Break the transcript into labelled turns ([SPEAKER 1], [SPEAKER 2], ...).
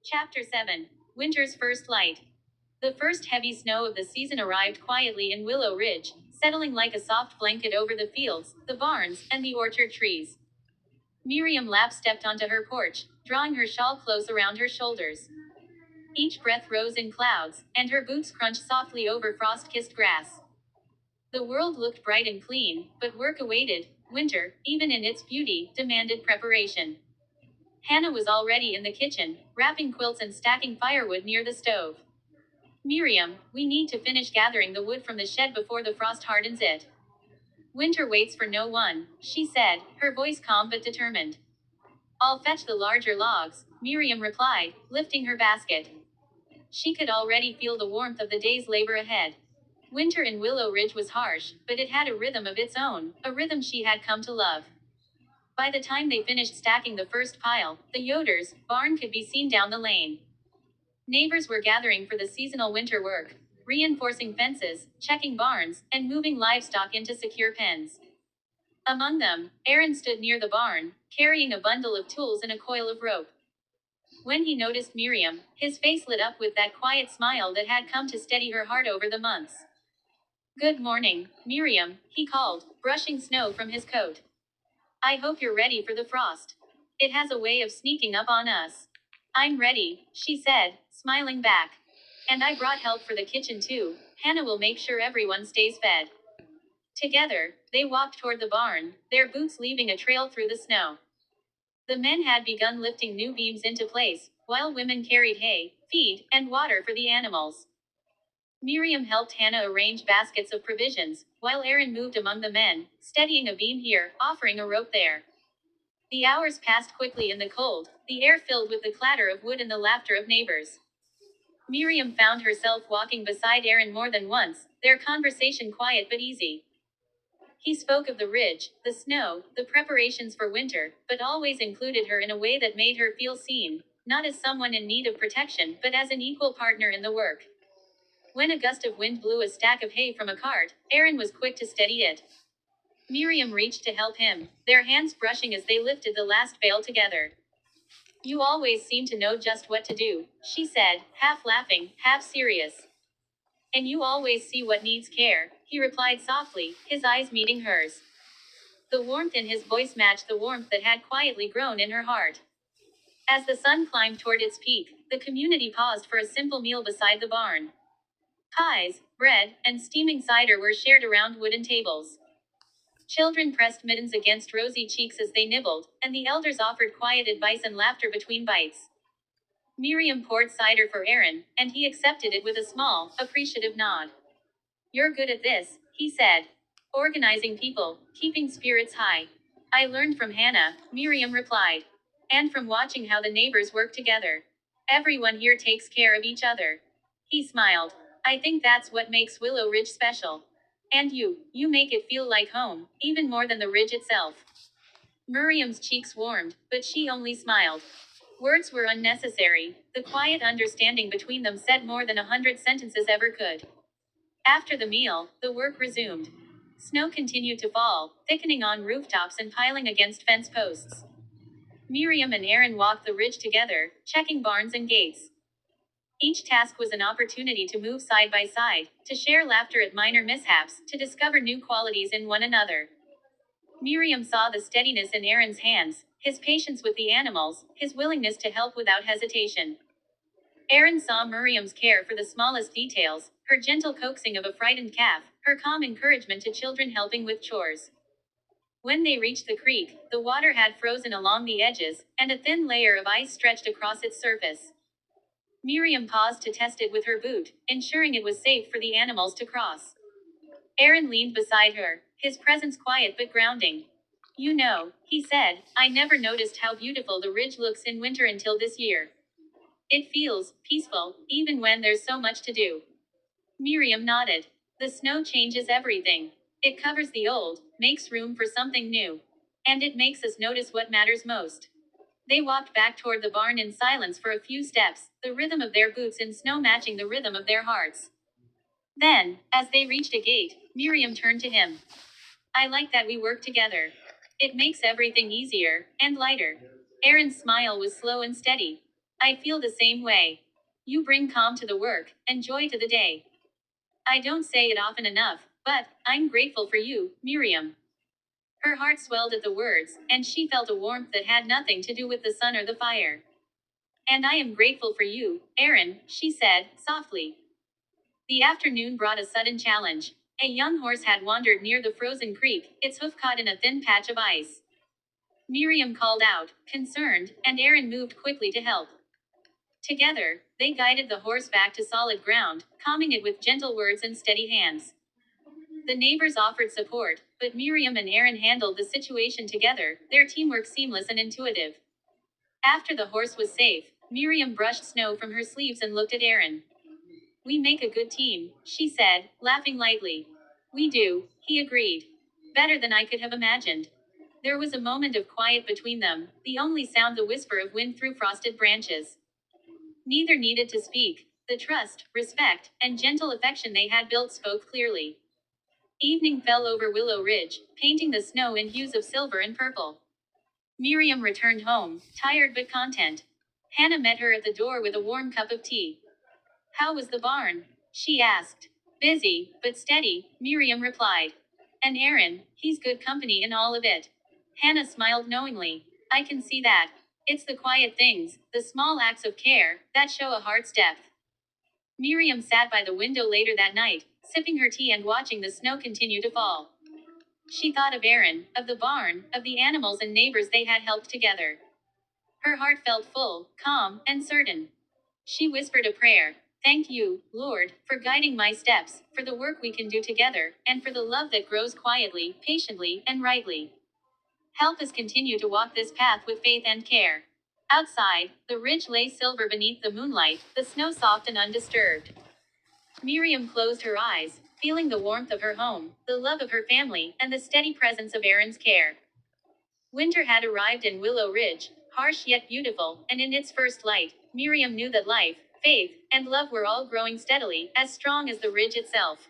[SPEAKER 1] Chapter 7. Winter's First Light. The first heavy snow of the season arrived quietly in Willow Ridge, settling like a soft blanket over the fields, the barns, and the orchard trees. Miriam Lapp stepped onto her porch, drawing her shawl close around her shoulders. Each breath rose in clouds, and her boots crunched softly over frost-kissed grass. The world looked bright and clean, but work awaited. Winter, even in its beauty, demanded preparation. Hannah was already in the kitchen, wrapping quilts and stacking firewood near the stove. Miriam, we need to finish gathering the wood from the shed before the frost hardens it. Winter waits for no one, she said, her voice calm but determined. I'll fetch the larger logs, Miriam replied, lifting her basket. She could already feel the warmth of the day's labor ahead. Winter in Willow Ridge was harsh, but it had a rhythm of its own, a rhythm she had come to love. By the time they finished stacking the first pile, the Yoder's barn could be seen down the lane. Neighbors were gathering for the seasonal winter work, reinforcing fences, checking barns, and moving livestock into secure pens. Among them, Aaron stood near the barn, carrying a bundle of tools and a coil of rope. When he noticed Miriam, his face lit up with that quiet smile that had come to steady her heart over the months. Good morning, Miriam, he called, brushing snow from his coat. I hope you're ready for the frost. It has a way of sneaking up on us. I'm ready, she said, smiling back. And I brought help for the kitchen too. Hannah will make sure everyone stays fed. Together, they walked toward the barn, their boots leaving a trail through the snow. The men had begun lifting new beams into place, while women carried hay, feed, and water for the animals. Miriam helped Hannah arrange baskets of provisions, while Aaron moved among the men, steadying a beam here, offering a rope there. The hours passed quickly in the cold, the air filled with the clatter of wood and the laughter of neighbors. Miriam found herself walking beside Aaron more than once, their conversation quiet but easy. He spoke of the ridge, the snow, the preparations for winter, but always included her in a way that made her feel seen, not as someone in need of protection, but as an equal partner in the work. When a gust of wind blew a stack of hay from a cart, Aaron was quick to steady it. Miriam reached to help him, their hands brushing as they lifted the last bale together. You always seem to know just what to do, she said, half laughing, half serious. And you always see what needs care, he replied softly, his eyes meeting hers. The warmth in his voice matched the warmth that had quietly grown in her heart. As the sun climbed toward its peak, the community paused for a simple meal beside the barn. Pies, bread, and steaming cider were shared around wooden tables. Children pressed mittens against rosy cheeks as they nibbled, and the elders offered quiet advice and laughter between bites. Miriam poured cider for Aaron, and he accepted it with a small, appreciative nod. You're good at this, he said. Organizing people, keeping spirits high. I learned from Hannah, Miriam replied. And from watching how the neighbors work together. Everyone here takes care of each other. He smiled. I think that's what makes Willow Ridge special. And you make it feel like home, even more than the ridge itself. Miriam's cheeks warmed, but she only smiled. Words were unnecessary, the quiet understanding between them said more than 100 sentences ever could. After the meal, the work resumed. Snow continued to fall, thickening on rooftops and piling against fence posts. Miriam and Aaron walked the ridge together, checking barns and gates. Each task was an opportunity to move side by side, to share laughter at minor mishaps, to discover new qualities in one another. Miriam saw the steadiness in Aaron's hands, his patience with the animals, his willingness to help without hesitation. Aaron saw Miriam's care for the smallest details, her gentle coaxing of a frightened calf, her calm encouragement to children helping with chores. When they reached the creek, the water had frozen along the edges, and a thin layer of ice stretched across its surface. Miriam paused to test it with her boot, ensuring it was safe for the animals to cross. Aaron leaned beside her, his presence quiet but grounding. You know, he said, I never noticed how beautiful the ridge looks in winter until this year. It feels peaceful, even when there's so much to do. Miriam nodded. The snow changes everything. It covers the old, makes room for something new. And it makes us notice what matters most. They walked back toward the barn in silence for a few steps, the rhythm of their boots in snow matching the rhythm of their hearts. Then, as they reached a gate, Miriam turned to him. I like that we work together. It makes everything easier, and lighter. Aaron's smile was slow and steady. I feel the same way. You bring calm to the work and joy to the day. I don't say it often enough, but I'm grateful for you, Miriam. Her heart swelled at the words, and she felt a warmth that had nothing to do with the sun or the fire. And I am grateful for you, Aaron, she said, softly. The afternoon brought a sudden challenge. A young horse had wandered near the frozen creek, its hoof caught in a thin patch of ice. Miriam called out, concerned, and Aaron moved quickly to help. Together, they guided the horse back to solid ground, calming it with gentle words and steady hands. The neighbors offered support, but Miriam and Aaron handled the situation together, their teamwork seamless and intuitive. After the horse was safe, Miriam brushed snow from her sleeves and looked at Aaron. We make a good team, she said, laughing lightly. We do, he agreed. Better than I could have imagined. There was a moment of quiet between them, the only sound the whisper of wind through frosted branches. Neither needed to speak. The trust, respect, and gentle affection they had built spoke clearly. Evening fell over Willow Ridge, painting the snow in hues of silver and purple. Miriam returned home, tired but content. Hannah met her at the door with a warm cup of tea. How was the barn? She asked. Busy, but steady, Miriam replied. And Aaron, he's good company in all of it. Hannah smiled knowingly. I can see that. It's the quiet things, the small acts of care, that show a heart's depth. Miriam sat by the window later that night, sipping her tea and watching the snow continue to fall. She thought of Aaron, of the barn, of the animals and neighbors they had helped together. Her heart felt full, calm, and certain. She whispered a prayer. Thank you, Lord, for guiding my steps, for the work we can do together, and for the love that grows quietly, patiently, and rightly. Help us continue to walk this path with faith and care. Outside, the ridge lay silver beneath the moonlight, the snow soft and undisturbed. Miriam closed her eyes, feeling the warmth of her home, the love of her family, and the steady presence of Aaron's care. Winter had arrived in Willow Ridge, harsh yet beautiful, and in its first light, Miriam knew that life, faith, and love were all growing steadily, as strong as the ridge itself.